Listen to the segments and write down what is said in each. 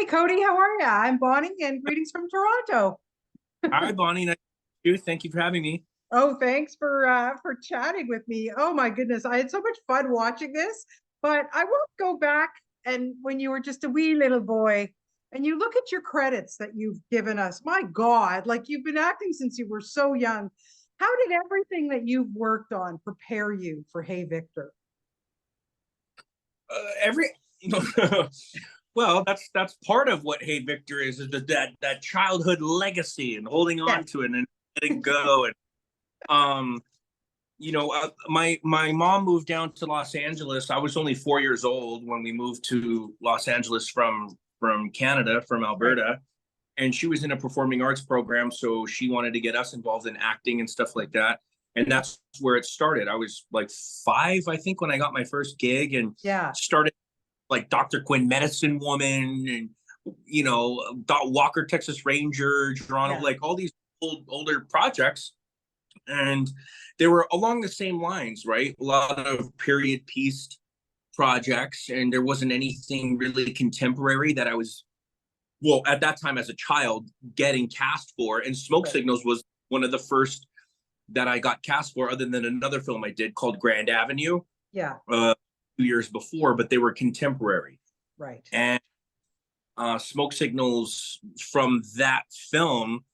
Cody, how are you? I'm Bonnie, and greetings from Toronto. Hi, Bonnie. Nice to meet you. Thank you for having me. Oh, thanks for chatting with me. Oh my goodness, I had so much fun watching this. But I won't go back and when you were just a wee little boy, and you look at your credits that you've given us. My God, like you've been acting since you were so young. How did everything that you've worked on prepare you for Hey Victor? Every well, that's part of what Hey Victor is that childhood legacy and holding on Yes. to it and letting go. And um, my mom moved down to Los Angeles. I was only 4 years old when we moved to Los Angeles from Canada, from Right. Alberta. And she was in a performing arts program, so she wanted to get us involved in acting and stuff like that. And that's where it started. I was like 5, I think, when I got my first gig, and Yeah. started like Dr. Quinn, Medicine Woman, and Dot Walker, Texas Ranger, Toronto, Yeah. like all these older projects. And they were along the same lines, right? A lot of period piece projects, and there wasn't anything really contemporary that I was, well, at that time as a child, getting cast for. And Smoke Right. Signals was one of the first that I got cast for, other than another film I did called Grand Avenue, Yeah. 2 years before, but they were contemporary. Right. And Smoke Signals from that film,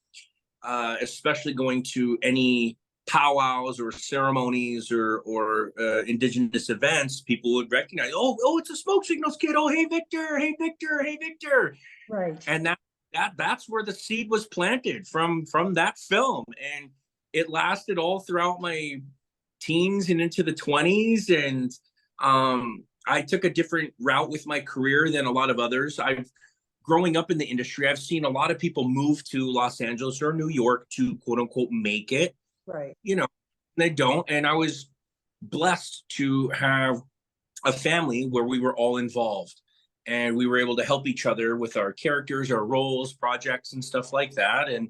especially going to any powwows or ceremonies or indigenous events, people would recognize, oh, it's a Smoke Signals kid. Oh, hey Victor, hey Victor, hey Victor. Right. And that's where the seed was planted from that film. And it lasted all throughout my teens and into the 20s. And I took a different route with my career than a lot of others. I've growing up in the industry, I've seen a lot of people move to Los Angeles or New York to quote unquote make it. Right. They don't. And I was blessed to have a family where we were all involved, and we were able to help each other with our characters, our roles, projects, and stuff like that. And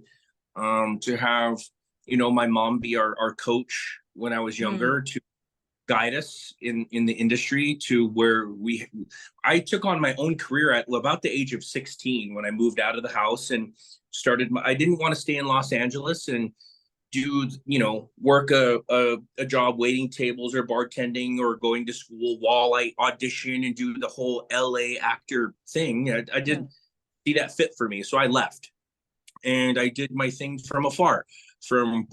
to have, my mom be our coach when I was Mm. younger, to guide us in the industry to where I took on my own career at about the age of 16 when I moved out of the house and I didn't want to stay in Los Angeles and do, work a job waiting tables or bartending or going to school while I audition and do the whole LA actor thing. I Yeah. didn't see that fit for me, so I left and I did my thing from afar.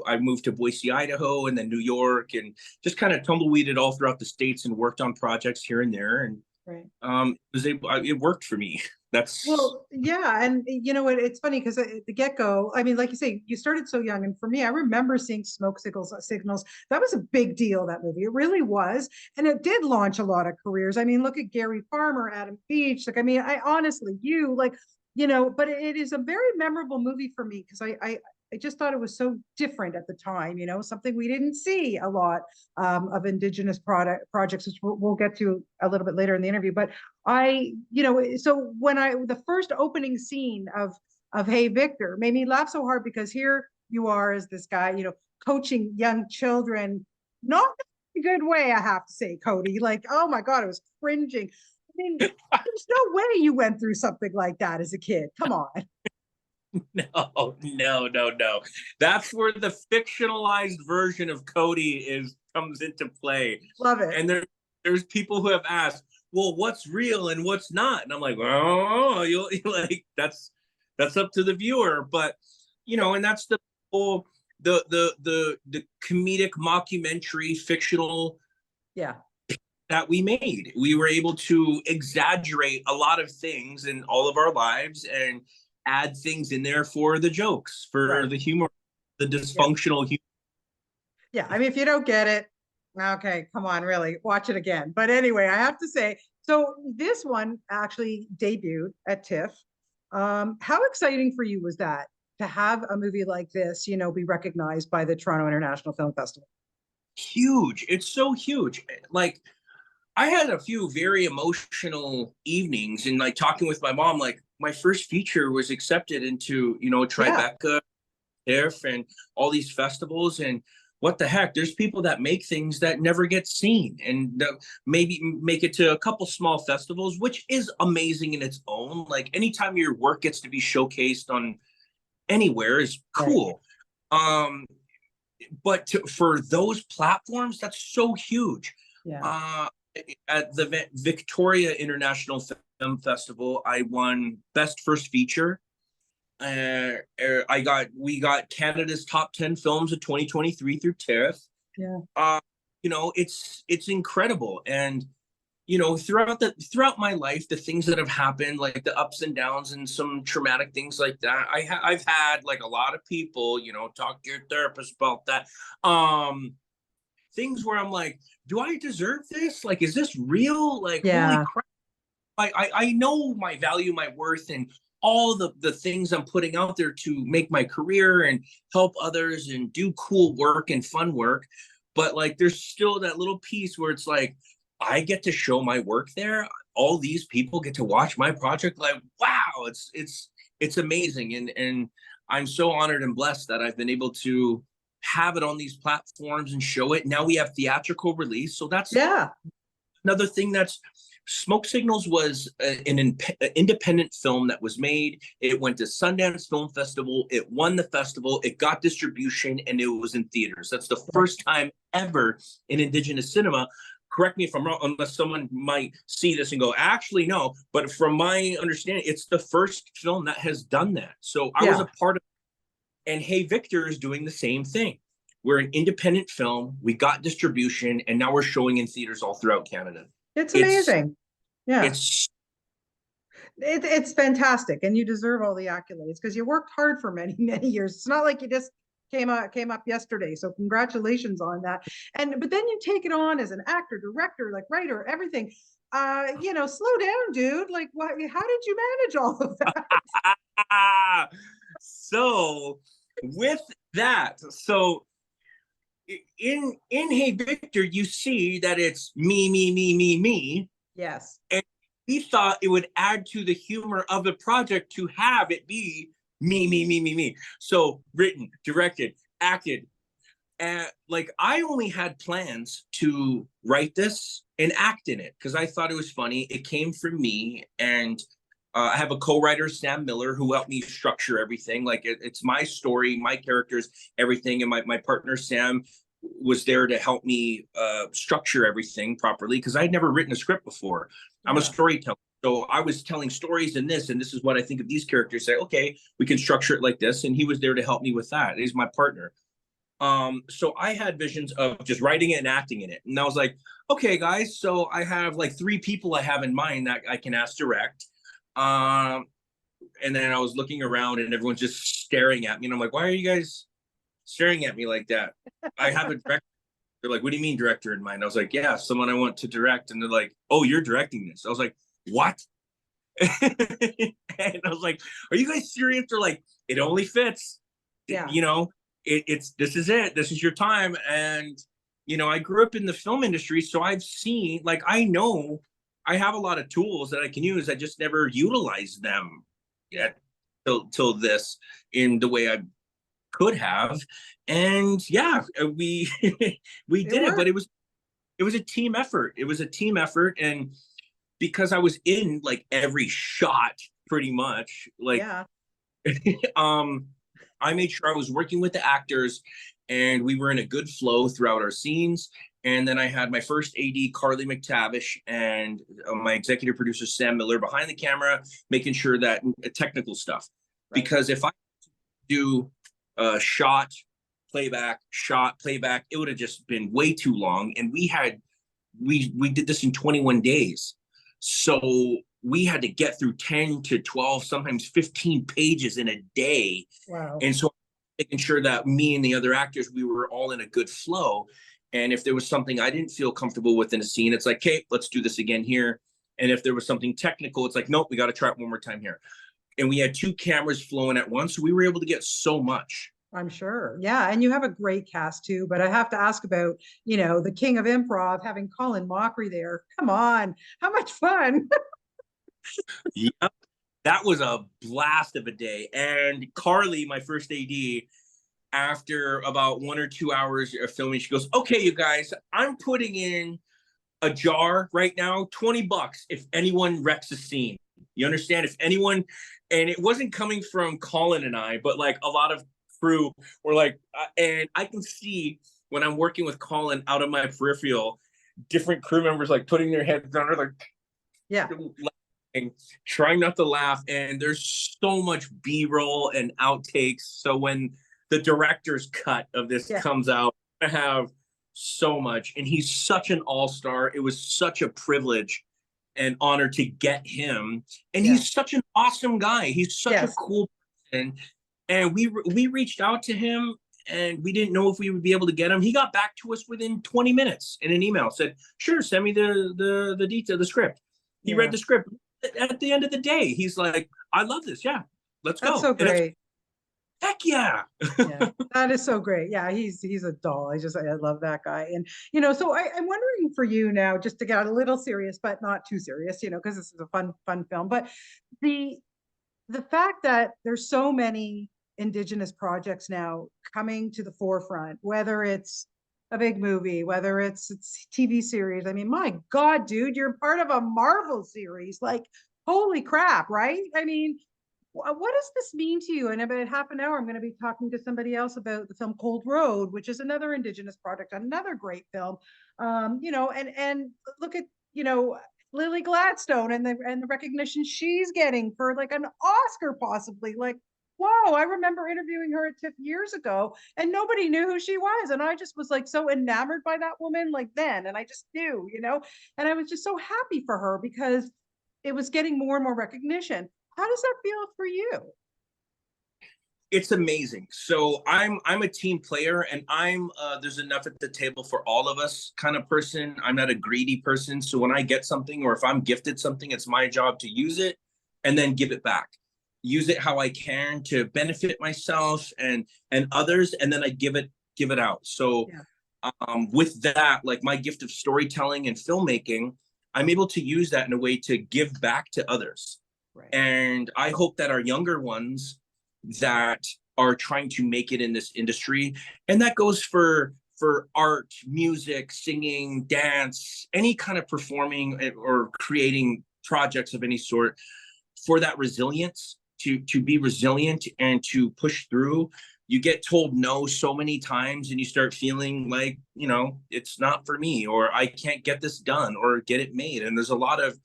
I moved to Boise, Idaho, and then New York, and just kind of tumbleweeded all throughout the states and worked on projects here and there. And Right. it worked for me. That's Well, yeah, and you know what? It's funny because at the get-go, I mean, like you say, you started so young, and for me, I remember seeing Smoke Signals. Signals that was a big deal. That movie, it really was, and it did launch a lot of careers. I mean, look at Gary Farmer, Adam Beach. Like, I mean, I honestly, but it is a very memorable movie for me because I just thought it was so different at the time. Something we didn't see a lot of indigenous projects, which we'll get to a little bit later in the interview. But so when the first opening scene of Hey Victor made me laugh so hard because here you are as this guy, coaching young children, not in a good way, I have to say, Cody. Like, oh my God, I was cringing. I mean, there's no way you went through something like that as a kid. Come on. no, no, no, no. That's where the fictionalized version of Cody comes into play. Love it. And there's people who have asked, well, what's real and what's not? And I'm like, oh, you like that's up to the viewer. But and that's the whole the comedic mockumentary fictional Yeah. that we made. We were able to exaggerate a lot of things in all of our lives and add things in there for the jokes, for Right. the humor, the Yeah. dysfunctional humor. Yeah. I mean, if you don't get it, okay, come on, really watch it again. But anyway, I have to say, so this one actually debuted at TIFF. How exciting for you was that to have a movie like this, be recognized by the Toronto International Film Festival? Huge. It's so huge. Like I had a few very emotional evenings and like talking with my mom, like my first feature was accepted into, Yeah. Tribeca, TIFF, and all these festivals. And what the heck? There's people that make things that never get seen, and maybe make it to a couple small festivals, which is amazing in its own. Like anytime your work gets to be showcased on anywhere is Right. cool. But for those platforms, that's so huge. Yeah. Uh, at the Victoria International Film Festival, I won Best First Feature. We got Canada's top 10 films of 2023 through TIFF. Yeah. It's incredible. And throughout my life, the things that have happened, like the ups and downs and some traumatic things like that, I've had like a lot of people, talk to your therapist about that. Things where I'm like, do I deserve this? Like, is this real? Like, holy Yeah. crap. I know my value, my worth, and all the things I'm putting out there to make my career and help others and do cool work and fun work. But like, there's still that little piece where it's like, I get to show my work there. All these people get to watch my project. Like, wow, it's amazing. And I'm so honored and blessed that I've been able to have it on these platforms and show it. Now we have theatrical release. So that's Yeah. another thing. That's Smoke Signals was an independent film that was made. It went to Sundance Film Festival. It won the festival. It got distribution, and it was in theaters. That's the first time ever in Indigenous cinema. Correct me if I'm wrong, unless someone might see this and go, actually, no. But from my understanding, it's the first film that has done that. So I was Yeah. a part of it. And Hey Victor is doing the same thing. We're an independent film. We got distribution, and now we're showing in theaters all throughout Canada. It's It's amazing. Yeah. it's It's fantastic, and you deserve all the accolades because you worked hard for many, many years. It's not like you just came up yesterday. So congratulations on that. But then you take it on as an actor, director, like writer, everything. Slow down, dude. Like, what? How did you manage all of that? so with that, so in Hey Victor, you see that it's me. Yes. And we thought it would add to the humor of the project to have it be me. So written, directed, acted. And like I only had plans to write this and act in it because I thought it was funny. It came from me, and I have a co-writer, Sam Miller, who helped me structure everything. Like it's my story, my characters, everything, and my partner Sam was there to help me structure everything properly because I'd never written a script before. I'm a Yeah. storyteller. So I was telling stories and this is what I think of these characters. Say, okay, we can structure it like this. And he was there to help me with that. He's my partner. So I had visions of just writing it and acting in it. And I was like, okay, guys, so I have like 3 people I have in mind that I can ask direct. And then I was looking around and everyone's just staring at me. And I'm like, why are you guys staring at me like that? I have a director. They're like, what do you mean director in mind? I was like, yeah, someone I want to direct. And they're like, oh, you're directing this. I was like, what? And I was like, are you guys serious? They're like, it only fits. Yeah. It's this is it. This is your time. And I grew up in the film industry, so I've seen, like, I know I have a lot of tools that I can use. I just never utilized them yet till this in the way I could have. And yeah, we we did it, but it was a team effort. It was a team effort. And because I was in like every shot pretty much, like Yeah. I made sure I was working with the actors and we were in a good flow throughout our scenes. And then I had my first AD, Carly McTavish, and my executive producer, Sam Miller, behind the camera, making sure that technical stuff. Right. Because if I do shot, playback, it would have just been way too long. And we did this in 21 days. So we had to get through 10 to 12, sometimes 15 pages in a day. Wow. And so making sure that me and the other actors, we were all in a good flow. And if there was something I didn't feel comfortable with in a scene, it's like, okay, let's do this again here. And if there was something technical, it's like, nope, we got to try it one more time here. And we had 2 cameras flowing at once. So we were able to get so much. I'm sure. Yeah. And you have a great cast too. But I have to ask about, the king of improv, having Colin Mockery there. Come on. How much fun? Yep. That was a blast of a day. And Carly, my first AD, after about 1 or 2 hours of filming, she goes, "Okay, you guys, I'm putting in a jar right now, $20 if anyone wrecks a scene." You understand? If anyone, and it wasn't coming from Colin and I, but like a lot of crew were like, and I can see when I'm working with Colin out of my peripheral, different crew members like putting their heads down, like, Yeah. laughing, trying not to laugh. And there's so much B-roll and outtakes. So when the director's cut of this comes out, I have so much. And he's such an all-star. It was such a privilege and honor to get him. And he's such an awesome guy. He's such a cool person. And we reached out to him, and we didn't know if we would be able to get him. He got back to us within 20 minutes in an email, said, "Sure, send me the detail, the script." He read the script. At the end of the day, he's like, "I love this. Yeah, let's go." That's so great. Heck yeah. Yeah, that is so great. Yeah, he's a doll. I love that guy. And you know, so I'm wondering for you now, just to get a little serious, but not too serious, you know, because this is a fun film. But the the fact that there's so many Indigenous projects now coming to the forefront, whether it's a big movie, whether it's TV series. I mean, my God, dude, you're part of a Marvel series. Like, holy crap, right? I mean, what does this mean to you? In about half an hour, I'm going to be talking to somebody else about the film Cold Road, which is another Indigenous project, another great film. You know, and look at, you know, Lily Gladstone and the recognition she's getting for like an Oscar possibly. Like, whoa, I remember interviewing her at TIFF years ago and nobody knew who she was. And I just was like so enamored by that woman like then. And I just knew, you know, and I was just so happy for her because it was getting more and more recognition. How does that feel for you? It's amazing. So I'm a team player, and I'm there's enough at the table for all of us kind of person. I'm not a greedy person. So when I get something, or if I'm gifted something, it's my job to use it and then give it back. Use it how I can to benefit myself and others, and then I give it out. So with that, like my gift of storytelling and filmmaking, I'm able to use that in a way to give back to others. Right. And I hope that our younger ones that are trying to make it in this industry, and that goes for art, music, singing, dance, any kind of performing or creating projects of any sort, for that resilience, to be resilient and to push through. You get told no so many times and you start feeling like, you know, it's not for me, or I can't get this done or get it made. And there's a lot of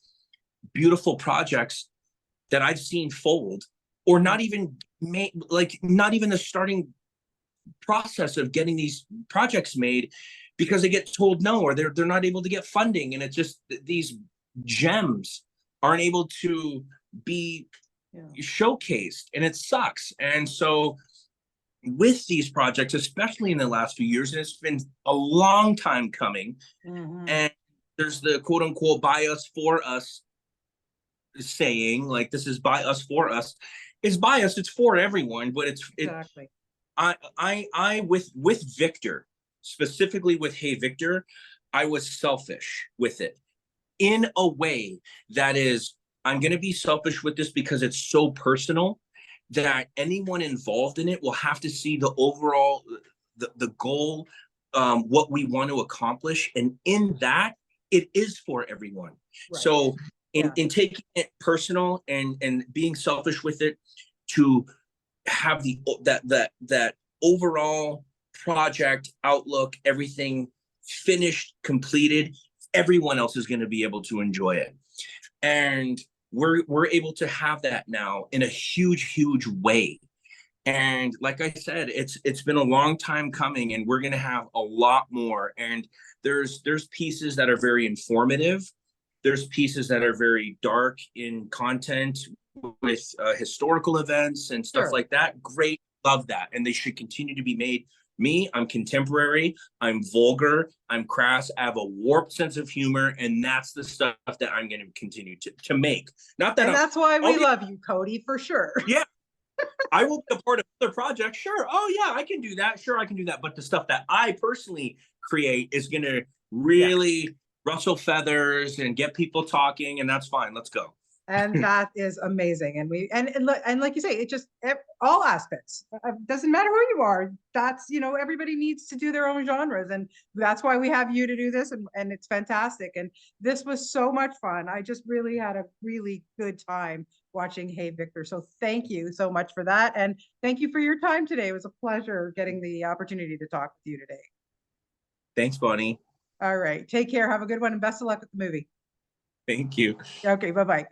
beautiful projects that I've seen fold, or not even made, like not even the starting process of getting these projects made, because they get told no, or they're not able to get funding. And it's just these gems aren't able to be showcased, and it sucks. And so with these projects, especially in the last few years, and it's been a long time coming, and there's the quote unquote by us for us saying, like, this is by us for us. It's by us, it's for everyone, but exactly. I with Viktor, specifically with Hey Viktor, I was selfish with it in a way that is, I'm going to be selfish with this because it's so personal that anyone involved in it will have to see the overall, the goal, what we want to accomplish. And in that, it is for everyone. Right. So in taking it personal and being selfish with it, to have that overall project outlook, everything finished, completed, everyone else is going to be able to enjoy it. And we're able to have that now in a huge way. And like I said, it's been a long time coming, and we're going to have a lot more. And there's pieces that are very informative. There's pieces that are very dark in content with historical events and stuff like that. Great, love that. And they should continue to be made. Me, I'm contemporary, I'm vulgar, I'm crass, I have a warped sense of humor, and that's the stuff that I'm going to continue to make. Not that, and that's why we love you, Cody, for sure. Yeah, I will be a part of other projects. Sure. Oh yeah, I can do that. Sure, I can do that. But the stuff that I personally create is going to really rustle feathers and get people talking, and that's fine. Let's go. And that is amazing. And and like you say, it just all aspects. Doesn't matter who you are. That's, everybody needs to do their own genres, and that's why we have you to do this, and it's fantastic. And this was so much fun. I just really had a really good time watching Hey Viktor. So thank you so much for that, and thank you for your time today. It was a pleasure getting the opportunity to talk with you today. Thanks, Bonnie. All right, take care. Have a good one, and best of luck with the movie. Thank you. Okay, bye bye.